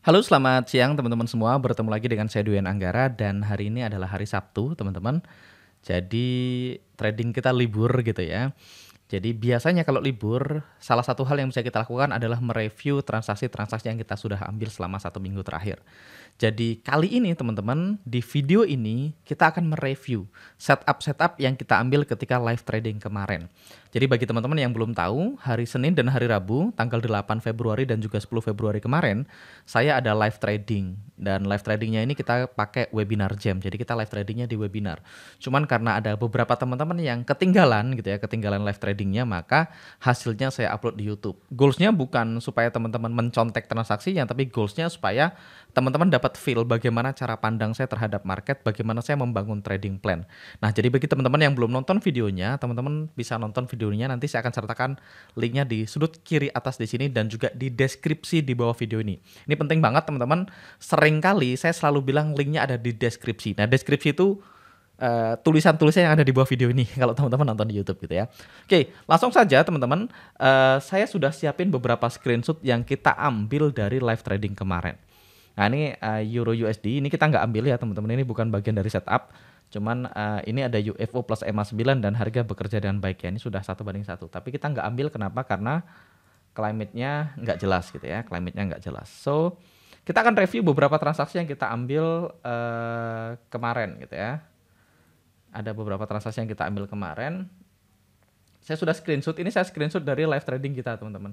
Halo, selamat siang teman-teman semua. Bertemu lagi dengan saya Duyan Anggara dan hari ini adalah hari Sabtu, teman-teman. Jadi trading kita libur gitu ya. Jadi biasanya kalau libur, salah satu hal yang bisa kita lakukan adalah mereview transaksi-transaksi yang kita sudah ambil selama 1 minggu terakhir. Jadi kali ini teman-teman, di video ini kita akan mereview setup-setup yang kita ambil ketika live trading kemarin. Jadi bagi teman-teman yang belum tahu, hari Senin dan hari Rabu, tanggal 8 Februari dan juga 10 Februari kemarin, saya ada live trading. Dan live tradingnya ini kita pakai webinar jam. Jadi kita live tradingnya di webinar. Cuman karena ada beberapa teman-teman yang ketinggalan gitu ya, ketinggalan live tradingnya, maka hasilnya saya upload di YouTube. Goalsnya bukan supaya teman-teman mencontek transaksinya, tapi goalsnya supaya teman-teman dapat feel bagaimana cara pandang saya terhadap market, bagaimana saya membangun trading plan. Nah, jadi bagi teman-teman yang belum nonton videonya, teman-teman bisa nonton videonya, nanti saya akan sertakan linknya di sudut kiri atas di sini dan juga di deskripsi di bawah video ini. Ini penting banget teman-teman, sering kali saya selalu bilang linknya ada di deskripsi. Nah, deskripsi itu tulisan-tulisan yang ada di bawah video ini kalau teman-teman nonton di YouTube gitu ya. Oke, langsung saja teman-teman. Saya sudah siapin beberapa screenshot yang kita ambil dari live trading kemarin. Nah, ini Euro USD, ini kita nggak ambil ya teman-teman, ini bukan bagian dari setup. Cuman ini ada UFO plus EMA 9 dan harga bekerja dengan baik ya, ini sudah 1:1. Tapi kita nggak ambil, kenapa? Karena climate-nya nggak jelas gitu ya, climate-nya nggak jelas. So, kita akan review beberapa transaksi yang kita ambil kemarin gitu ya. Ada beberapa transaksi yang kita ambil kemarin. Saya sudah screenshot, ini saya screenshot dari live trading kita teman-teman.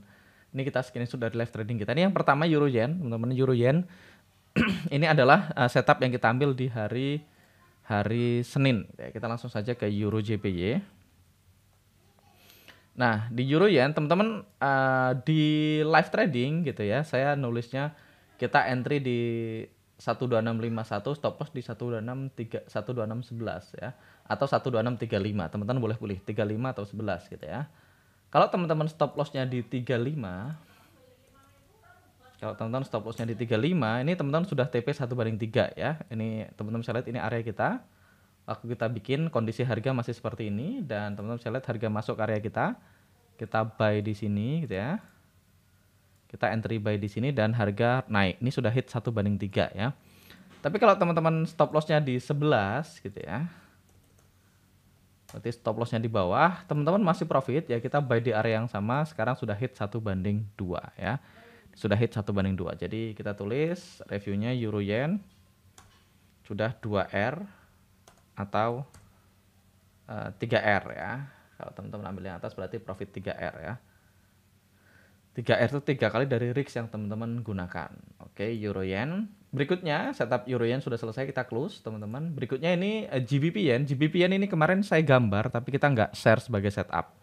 Ini kita screenshot dari live trading kita. Ini yang pertama Euro Yen, teman-teman, Euro Yen. Ini adalah setup yang kita ambil di hari Senin. Kita langsung saja ke Euro JPY. Nah, di Euro Yen teman-teman, di live trading gitu ya, saya nulisnya kita entry di 12651, stop loss di 12611 ya, atau 12635. Teman-teman boleh pilih 35 atau 11 gitu ya. Kalau teman-teman stop lossnya di 35, kalau teman-teman stop lossnya di 35, ini teman-teman sudah TP 1:3 ya. Ini teman-teman bisa lihat, ini area kita. Waktu kita bikin kondisi harga masih seperti ini, dan teman-teman bisa lihat harga masuk area kita. Kita buy di sini gitu ya. Kita entry buy di sini dan harga naik. Ini sudah hit 1:3 ya. Tapi kalau teman-teman stop lossnya di 11 gitu ya. Berarti stop lossnya di bawah, teman-teman masih profit ya, kita buy di area yang sama. Sekarang sudah hit 1:2 ya. Sudah hit 1:2. Jadi kita tulis reviewnya Euro Yen sudah 2R atau 3R ya. Kalau teman-teman ambil yang atas berarti profit 3R ya. 3R itu 3 kali dari RIX yang teman-teman gunakan. Oke, Euro Yen. Berikutnya setup Euro Yen sudah selesai, kita close teman-teman. Berikutnya ini GBP Yen. GBP Yen ini kemarin saya gambar tapi kita nggak share sebagai setup.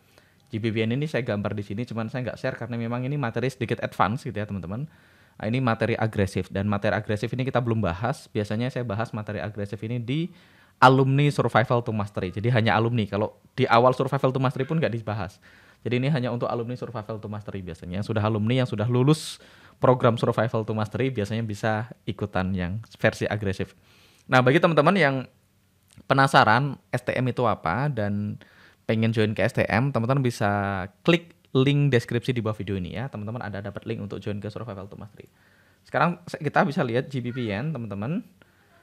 GBP Yen ini saya gambar di sini, cuman saya nggak share karena memang ini materi sedikit advance gitu ya teman-teman. Nah, ini materi agresif, dan materi agresif ini kita belum bahas. Biasanya saya bahas materi agresif ini di alumni Survival to Mastery. Jadi hanya alumni. Kalau di awal Survival to Mastery pun nggak dibahas. Jadi ini hanya untuk alumni Survival to Mastery biasanya. Yang sudah alumni, yang sudah lulus program Survival to Mastery biasanya bisa ikutan yang versi agresif. Nah, bagi teman-teman yang penasaran STM itu apa dan pengen join ke STM, teman-teman bisa klik link deskripsi di bawah video ini ya. Teman-teman ada dapat link untuk join ke Survival to Mastery. Sekarang kita bisa lihat GBP Yen, teman-teman.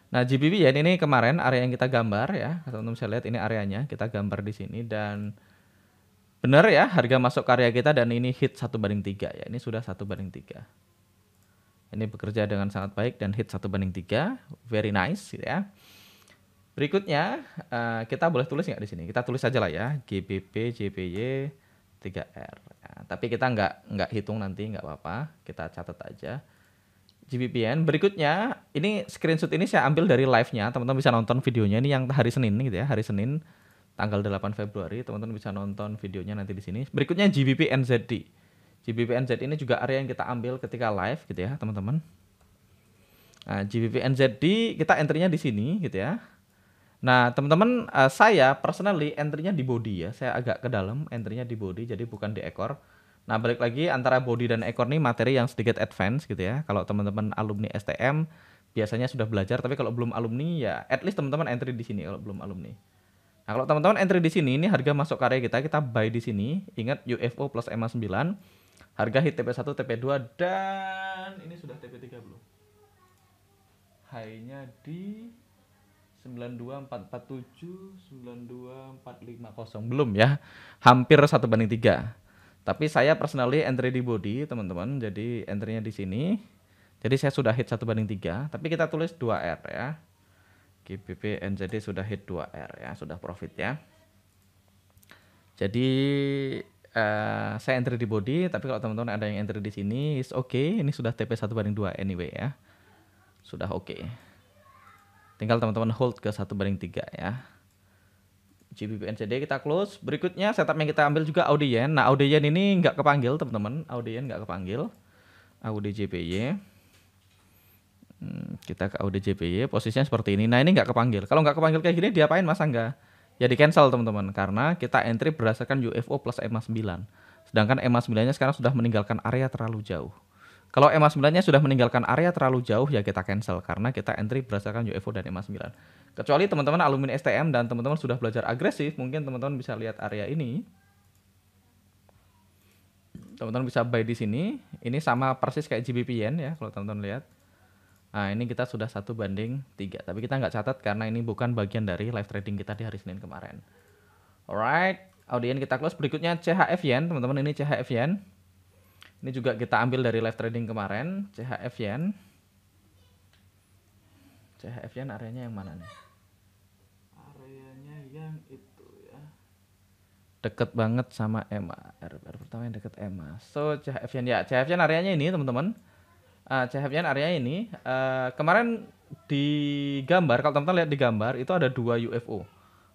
Nah, GBP Yen ini kemarin area yang kita gambar ya. Teman-teman bisa lihat ini areanya, kita gambar di sini, dan benar ya, harga masuk karya kita dan ini hit 1:3 ya. Ini sudah 1:3. Ini bekerja dengan sangat baik dan hit 1:3. Very nice gitu ya. Berikutnya kita boleh tulis nggak di sini? Kita tulis aja lah ya, GBP JPY 3R. Ya, tapi kita nggak hitung nanti, nggak apa-apa. Kita catat aja. GBP Yen. Berikutnya, ini screenshot ini saya ambil dari live-nya. Teman-teman bisa nonton videonya, ini yang hari Senin gitu ya, hari Senin tanggal 8 Februari. Teman-teman bisa nonton videonya nanti di sini. Berikutnya GBP NZD. GBP NZD ini juga area yang kita ambil ketika live gitu ya, teman-teman. Nah, GBP NZD kita entry-nya di sini gitu ya. Nah, teman-teman, saya personally entry-nya di body ya. Saya agak ke dalam, entry-nya di body, jadi bukan di ekor. Nah, balik lagi antara body dan ekor nih materi yang sedikit advance gitu ya. Kalau teman-teman alumni STM biasanya sudah belajar, tapi kalau belum alumni ya at least teman-teman entry di sini kalau belum alumni. Nah, kalau teman-teman entry di sini, ini harga masuk karya kita buy di sini. Ingat UFO plus EMA 9. Harga hit TP1, TP2, dan ini sudah TP3 belum? high-nya di 92447, 92450. Belum ya. Hampir 1/3. Tapi saya personally entry di body, teman-teman. Jadi entry-nya di sini. Jadi saya sudah hit 1/3, tapi kita tulis 2R ya. GBP NZD sudah hit 2R ya, sudah profit ya. Jadi saya entry di body, tapi kalau teman-teman ada yang entry di sini, is okay. Ini sudah TP 1/2 anyway ya. Sudah oke. Tinggal teman-teman hold ke 1/3 ya. GBP NZD kita close. Berikutnya setup yang kita ambil juga AUD Yen. Nah, AUD Yen ini nggak kepanggil teman-teman. AUD Yen nggak kepanggil. AUD JPY. Kita ke AUD JPY. Posisinya seperti ini. Nah, ini nggak kepanggil. Kalau nggak kepanggil kayak gini diapain Mas Angga? Ya di cancel teman-teman. Karena kita entry berdasarkan UFO plus EMA 9. Sedangkan EMA 9-nya sekarang sudah meninggalkan area terlalu jauh. Kalau EMA 9-nya sudah meninggalkan area terlalu jauh, ya kita cancel. Karena kita entry berdasarkan UFO dan EMA 9. Kecuali teman-teman alumni STM dan teman-teman sudah belajar agresif, mungkin teman-teman bisa lihat area ini. Teman-teman bisa buy di sini. Ini sama persis kayak GBP Yen ya, kalau teman-teman lihat. Nah, ini kita sudah 1/3. Tapi kita nggak catat karena ini bukan bagian dari live trading kita di hari Senin kemarin. Alright, audien kita close. Berikutnya CHF Yen, teman-teman, ini CHF Yen. Ini juga kita ambil dari live trading kemarin, CHF Yen. CHF Yen areanya yang mana nih? Areanya yang itu ya. Deket banget sama EMA. RR pertama yang deket EMA. So CHF Yen ya, CHF Yen areanya ini teman-teman. CHF Yen areanya ini. Kemarin di gambar, kalau teman-teman lihat di gambar itu ada 2 UFO.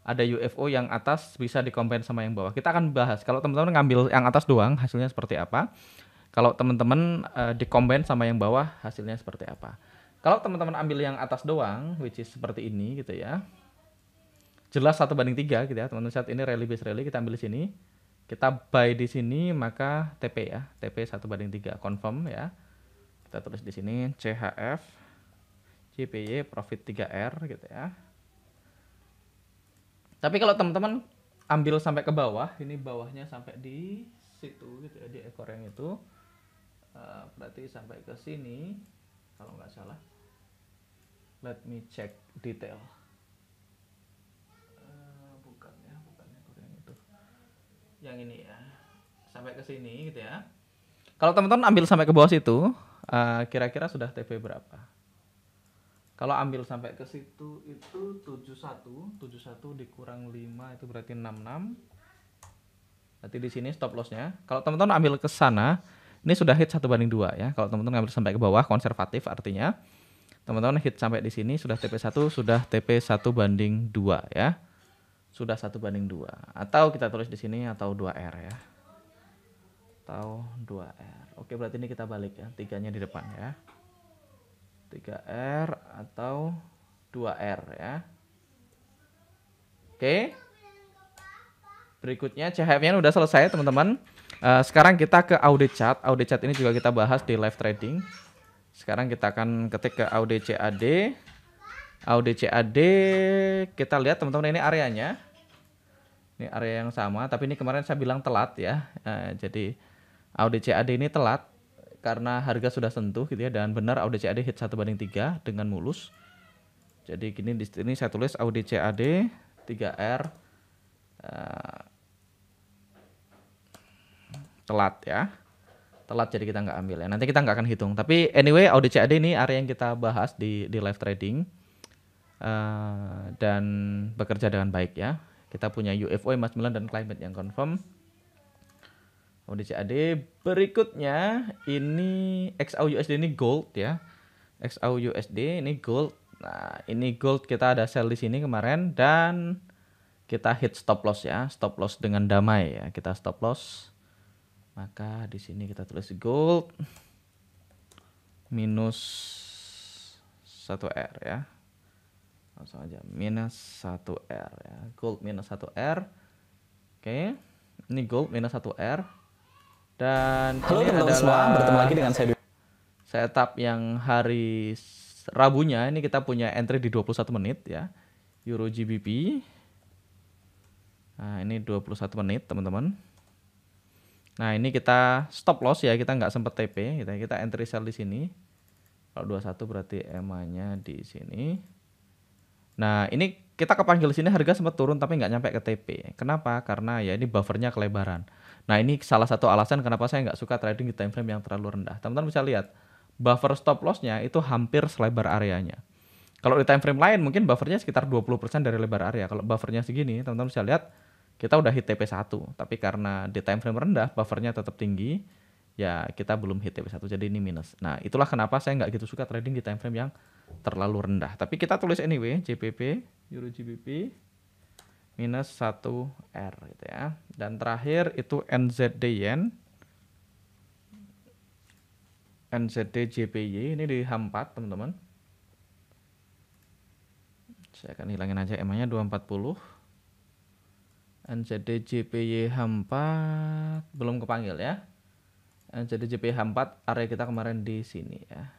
Ada UFO yang atas bisa dikombin sama yang bawah. Kita akan bahas kalau teman-teman ngambil yang atas doang hasilnya seperti apa. Kalau teman-teman dikombin sama yang bawah hasilnya seperti apa. Kalau teman-teman ambil yang atas doang, which is seperti ini gitu ya. Jelas 1/3 gitu ya. Teman-teman saat ini rally base rally kita ambil di sini. Kita buy di sini maka TP ya. TP 1/3 confirm ya. Kita tulis di sini CHF JPY profit 3R gitu ya. Tapi kalau teman-teman ambil sampai ke bawah, ini bawahnya sampai di situ gitu ya, di ekor yang itu. Berarti sampai ke sini kalau nggak salah. Let me check detail. Bukan ekor yang itu. Yang ini ya. Sampai ke sini gitu ya. Kalau teman-teman ambil sampai ke bawah situ, kira-kira sudah TP berapa? Kalau ambil sampai ke situ itu 71 dikurang 5 itu berarti 66. Berarti di sini stop lossnya. Kalau teman-teman ambil ke sana, ini sudah hit 1/2 ya. Kalau teman-teman ambil sampai ke bawah konservatif artinya teman-teman hit sampai di sini sudah TP1, sudah TP 1/2 ya. Sudah 1/2 atau kita tulis di sini atau 2R ya. Atau 2R. Oke, berarti ini kita balik ya. 3-nya di depan ya. 3R atau 2R ya. Oke. Berikutnya CHF-nya udah selesai teman-teman. Sekarang kita ke audit chart. Audit chart ini juga kita bahas di live trading. Sekarang kita akan ketik ke audit CAD. Audit CAD kita lihat teman-teman ini areanya. Ini area yang sama, tapi ini kemarin saya bilang telat ya. Jadi audit CAD ini telat karena harga sudah sentuh gitu ya, dan benar audit CAD hit 1/3 dengan mulus. Jadi gini di sini saya tulis audit CAD 3R telat ya. Telat jadi kita nggak ambil ya. Nanti kita nggak akan hitung. Tapi anyway audit CAD ini area yang kita bahas di live trading dan bekerja dengan baik ya. Kita punya UFO, EMA 9 dan climate yang confirm. Audit CAD berikutnya ini XAUUSD ini gold ya. XAUUSD ini gold. Nah, ini gold kita ada sell di sini kemarin dan kita hit stop loss ya. Stop loss dengan damai ya. Kita stop loss. Maka di sini kita tulis gold minus 1R ya. Langsung aja minus 1R ya. Gold minus 1R. Oke. Ini gold minus 1R. Dan halo ini teman-teman semua, bertemu lagi dengan saya. Setup yang hari Rabunya ini kita punya entry di 21 menit ya. Euro GBP. Nah, ini 21 menit, teman-teman. Nah, ini kita stop loss ya, kita nggak sempat TP, kita entry sell di sini. Kalau 21 berarti EMA-nya di sini. Nah, ini kita kepanggil sini harga sempat turun tapi nggak nyampe ke TP. Kenapa? Karena ya ini buffernya kelebaran. Nah, ini salah satu alasan kenapa saya nggak suka trading di time frame yang terlalu rendah. Teman-teman bisa lihat, buffer stop loss-nya itu hampir selebar areanya. Kalau di time frame lain mungkin buffernya sekitar 20% dari lebar area. Kalau buffernya segini, teman-teman bisa lihat kita udah hit TP1. Tapi karena di time frame rendah, buffernya tetap tinggi, ya kita belum hit TP1, jadi ini minus. Nah, itulah kenapa saya nggak gitu suka trading di time frame yang terlalu rendah. Tapi kita tulis anyway, JPP, Euro GBP, minus 1R gitu ya. Dan terakhir itu NZD Yen, NZD JPY, ini di H4 teman-teman. Saya akan hilangin aja EMA-nya 240. NZD JPY H4 belum kepanggil ya. NZD JPY H4 area kita kemarin di sini ya.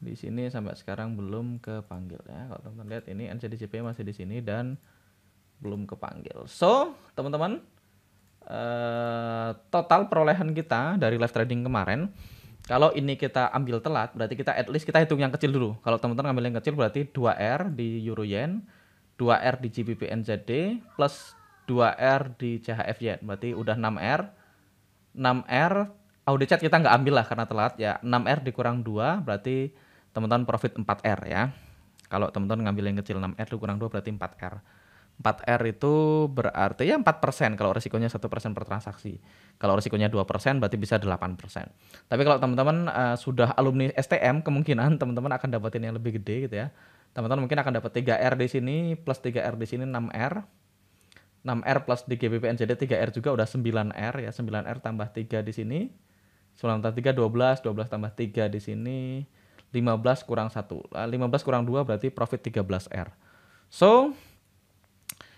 Di sini sampai sekarang belum kepanggil ya. Kalau teman-teman lihat ini NZD JPY masih di sini dan belum kepanggil. So, teman-teman, total perolehan kita dari live trading kemarin, kalau ini kita ambil telat, berarti kita at least kita hitung yang kecil dulu. Kalau teman-teman ambil yang kecil berarti 2R di Euro Yen, 2R di GBP NZD, plus 2R di CHF Yen. Berarti udah 6R. 6R, audit chat kita nggak ambil lah karena telat ya. 6R dikurang 2 berarti teman-teman profit 4R ya. Kalau teman-teman ngambil yang kecil 6R dikurang 2 berarti 4R. 4R itu berarti ya 4% kalau risikonya 1% per transaksi. Kalau risikonya 2% berarti bisa 8%. Tapi kalau teman-teman sudah alumni STM, kemungkinan teman-teman akan dapetin yang lebih gede gitu ya. Teman-teman mungkin akan dapat 3R di sini plus 3R di sini 6R. 6R plus di GBP NZD 3R juga udah 9R ya. 9R tambah 3 di sini. 9 tambah 3 12, 12 tambah 3 di sini 15 kurang 1. 15 kurang 2 berarti profit 13R. So,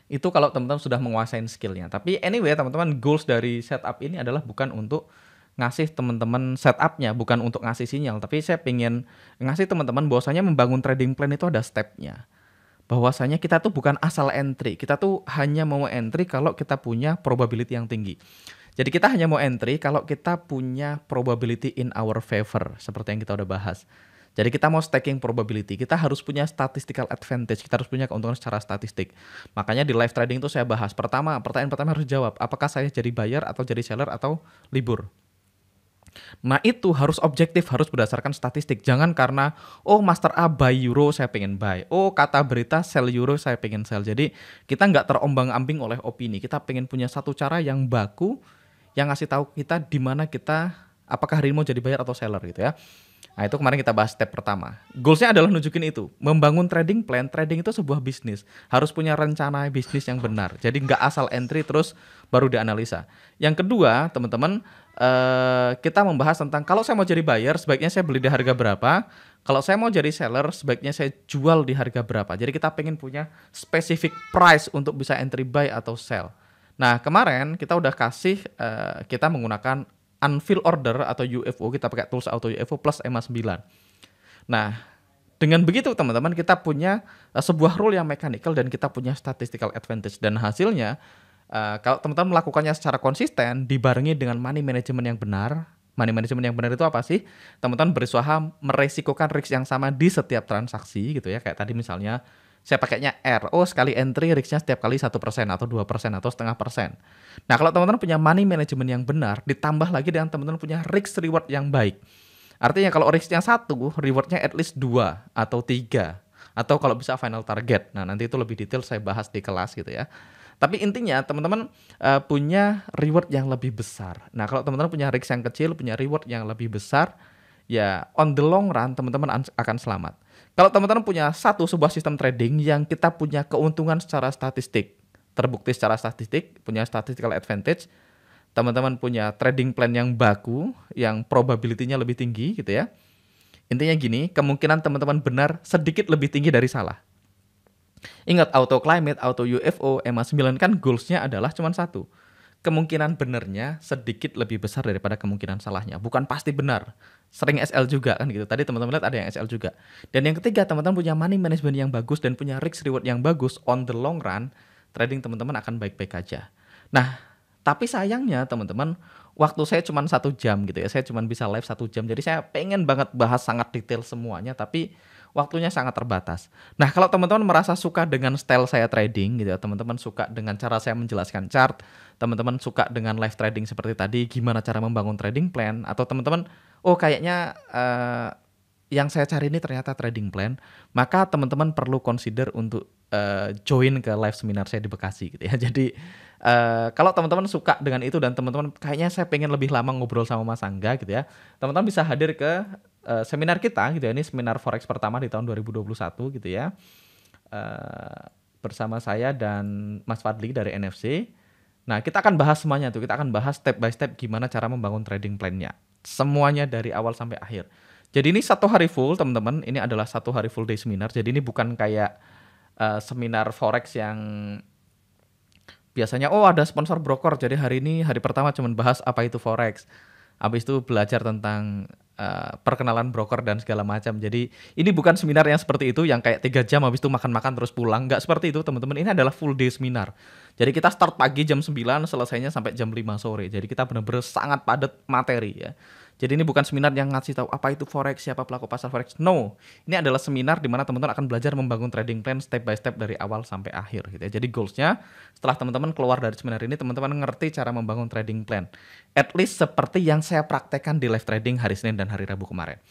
itu kalau teman-teman sudah menguasai skillnya. Tapi anyway teman-teman, goals dari setup ini adalah bukan untuk ngasih teman-teman setupnya, bukan untuk ngasih sinyal. Tapi saya pengen ngasih teman-teman bahwasanya membangun trading plan itu ada stepnya. Bahwasanya kita tuh bukan asal entry. Kita tuh hanya mau entry kalau kita punya probability yang tinggi. Jadi kita hanya mau entry kalau kita punya probability in our favor. Seperti yang kita udah bahas. Jadi kita mau stacking probability, kita harus punya statistical advantage, kita harus punya keuntungan secara statistik. Makanya di live trading itu saya bahas. Pertama, pertanyaan pertama harus jawab, apakah saya jadi buyer atau jadi seller atau libur? Nah itu harus objektif, harus berdasarkan statistik. Jangan karena, oh Master A buy euro, saya pengen buy. Oh kata berita sell euro, saya pengen sell. Jadi kita nggak terombang-ambing oleh opini. Kita pengen punya satu cara yang baku, yang ngasih tahu kita di mana kita, apakah hari ini mau jadi buyer atau seller gitu ya. Nah itu kemarin kita bahas step pertama. Goalsnya adalah nunjukin itu. Membangun trading plan. Trading itu sebuah bisnis. Harus punya rencana bisnis yang benar. Jadi nggak asal entry terus baru dianalisa. Yang kedua teman-teman, kita membahas tentang kalau saya mau jadi buyer sebaiknya saya beli di harga berapa. Kalau saya mau jadi seller sebaiknya saya jual di harga berapa. Jadi kita pengen punya specific price untuk bisa entry buy atau sell. Nah kemarin kita udah kasih, kita menggunakan unfill order atau UFO, kita pakai tools auto UFO plus EMA 9. Nah, dengan begitu teman-teman kita punya sebuah rule yang mechanical dan kita punya statistical advantage. Dan hasilnya, kalau teman-teman melakukannya secara konsisten, dibarengi dengan money management yang benar. Money management yang benar itu apa sih? Teman-teman berusaha meresikokan risk yang sama di setiap transaksi gitu ya. Kayak tadi misalnya, saya pakainya R. Oh, sekali entry risknya setiap kali 1% atau 2% atau 0,5%. Nah, kalau teman-teman punya money management yang benar, ditambah lagi dengan teman-teman punya risk reward yang baik. Artinya kalau risknya 1, rewardnya at least 2 atau 3. Atau kalau bisa final target. Nah, nanti itu lebih detail saya bahas di kelas gitu ya. Tapi intinya teman-teman punya reward yang lebih besar. Nah, kalau teman-teman punya risk yang kecil, punya reward yang lebih besar, ya on the long run teman-teman akan selamat. Kalau teman-teman punya sebuah sistem trading yang kita punya keuntungan secara statistik, terbukti secara statistik, punya statistical advantage, teman-teman punya trading plan yang baku, yang probability-nya lebih tinggi gitu ya. Intinya gini, kemungkinan teman-teman benar sedikit lebih tinggi dari salah. Ingat, auto climate, auto UFO, EMA 9 kan goals-nya adalah cuma satu. Kemungkinan benernya sedikit lebih besar daripada kemungkinan salahnya. Bukan pasti benar. Sering SL juga kan gitu. Tadi teman-teman lihat ada yang SL juga. Dan yang ketiga, teman-teman punya money management yang bagus dan punya risk reward yang bagus on the long run, trading teman-teman akan baik-baik aja. Nah, Tapi sayangnya teman-teman, waktu saya cuma 1 jam gitu ya. Saya cuma bisa live 1 jam. Jadi saya pengen banget bahas sangat detail semuanya, tapi waktunya sangat terbatas. Nah, kalau teman-teman merasa suka dengan style saya trading gitu ya, teman-teman suka dengan cara saya menjelaskan chart, teman-teman suka dengan live trading seperti tadi, gimana cara membangun trading plan, atau teman-teman, oh kayaknya yang saya cari ini ternyata trading plan, maka teman-teman perlu consider untuk join ke live seminar saya di Bekasi gitu ya. Jadi kalau teman-teman suka dengan itu dan teman-teman kayaknya saya pengen lebih lama ngobrol sama Mas Angga gitu ya, teman-teman bisa hadir ke seminar kita gitu ya. Ini seminar forex pertama di tahun 2021 gitu ya. Bersama saya dan Mas Fadli dari NFC. Nah, kita akan bahas semuanya tuh. Kita akan bahas step by step gimana cara membangun trading plan-nya. Semuanya dari awal sampai akhir. Jadi ini 1 hari full, teman-teman. Ini adalah 1 hari full day seminar. Jadi ini bukan kayak seminar forex yang biasanya ada sponsor broker. Jadi hari ini hari pertama cuma bahas apa itu forex. Habis itu belajar tentang perkenalan broker dan segala macam. Jadi ini bukan seminar yang seperti itu yang kayak 3 jam habis itu makan-makan terus pulang. Nggak seperti itu teman-teman. Ini adalah full day seminar. Jadi kita start pagi jam 9, selesainya sampai jam 5 sore. Jadi kita benar-benar sangat padat materi ya. Jadi ini bukan seminar yang ngasih tahu apa itu forex, siapa pelaku pasar forex. No, ini adalah seminar di mana teman-teman akan belajar membangun trading plan step by step dari awal sampai akhir gitu ya. Jadi goalsnya setelah teman-teman keluar dari seminar ini, teman-teman ngerti cara membangun trading plan. At least seperti yang saya praktekkan di live trading hari Senin dan hari Rabu kemarin.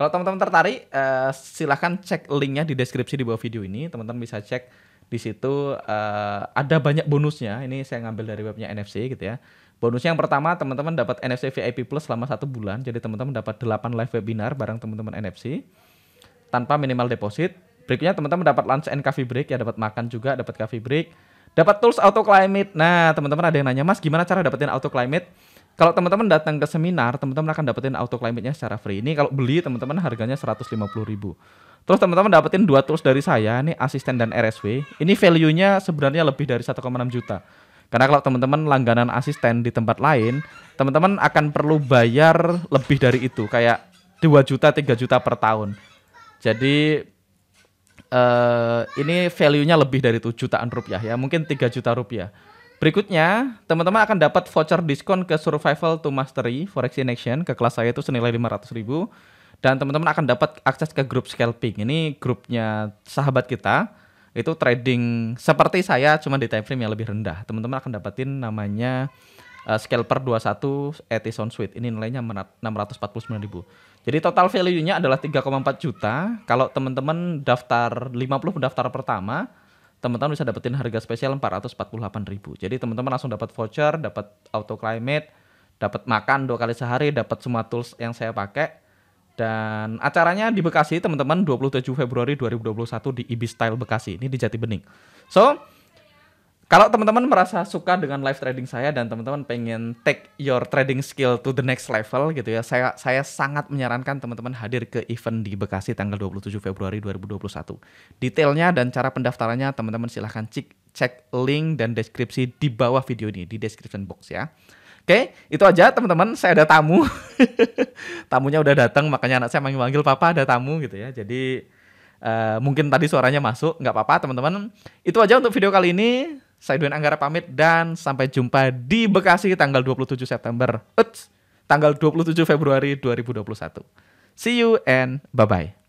Kalau teman-teman tertarik, silahkan cek linknya di deskripsi di bawah video ini. Teman-teman bisa cek di situ, ada banyak bonusnya. Ini saya ngambil dari webnya NFC gitu ya. Bonusnya yang pertama, teman-teman dapat NFC VIP Plus selama 1 bulan. Jadi teman-teman dapat 8 live webinar bareng teman-teman NFC tanpa minimal deposit. Berikutnya teman-teman dapat lunch and coffee break ya, dapat makan juga, dapat coffee break. Dapat tools auto climate. Nah, teman-teman ada yang nanya, "Mas, gimana cara dapetin auto climate?" Kalau teman-teman datang ke seminar, teman-teman akan dapetin auto climate-nya secara free. Ini kalau beli teman-teman harganya 150.000. Terus teman-teman dapetin 2 tools dari saya, ini asisten dan RSW. Ini value-nya sebenarnya lebih dari 1,6 juta. Karena kalau teman-teman langganan asisten di tempat lain, teman-teman akan perlu bayar lebih dari itu, kayak 2 juta, 3 juta per tahun. Jadi ini value-nya lebih dari 7 jutaan rupiah ya, mungkin 3 juta rupiah. Berikutnya, teman-teman akan dapat voucher diskon ke Survival to Mastery Forex in Action ke kelas saya itu senilai 500.000. Dan teman-teman akan dapat akses ke grup scalping. Ini grupnya sahabat kita. Itu trading seperti saya cuma di time frame yang lebih rendah. Teman-teman akan dapetin namanya Scalper 21 Edison Suite. Ini nilainya 649.000. Jadi total value-nya adalah 3,4 juta. Kalau teman-teman daftar 50 pendaftar pertama, teman-teman bisa dapetin harga spesial 448.000. Jadi teman-teman langsung dapat voucher, dapat auto climate, dapat makan 2 kali sehari, dapat semua tools yang saya pakai. Dan acaranya di Bekasi teman-teman 27 Februari 2021 di Ibis Style Bekasi. Ini di Jati Bening. So, kalau teman-teman merasa suka dengan live trading saya dan teman-teman pengen take your trading skill to the next level gitu ya, saya sangat menyarankan teman-teman hadir ke event di Bekasi tanggal 27 Februari 2021. Detailnya dan cara pendaftarannya teman-teman silahkan cek link dan deskripsi di bawah video ini, di description box ya. Oke, itu aja teman-teman, saya ada tamu. Tamunya udah datang, makanya anak saya manggil-manggil, "Papa ada tamu," gitu ya. Jadi mungkin tadi suaranya masuk, nggak apa-apa teman-teman. Itu aja untuk video kali ini. Saya Duen Anggara pamit dan sampai jumpa di Bekasi tanggal 27 September. Tanggal 27 Februari 2021. See you and bye-bye.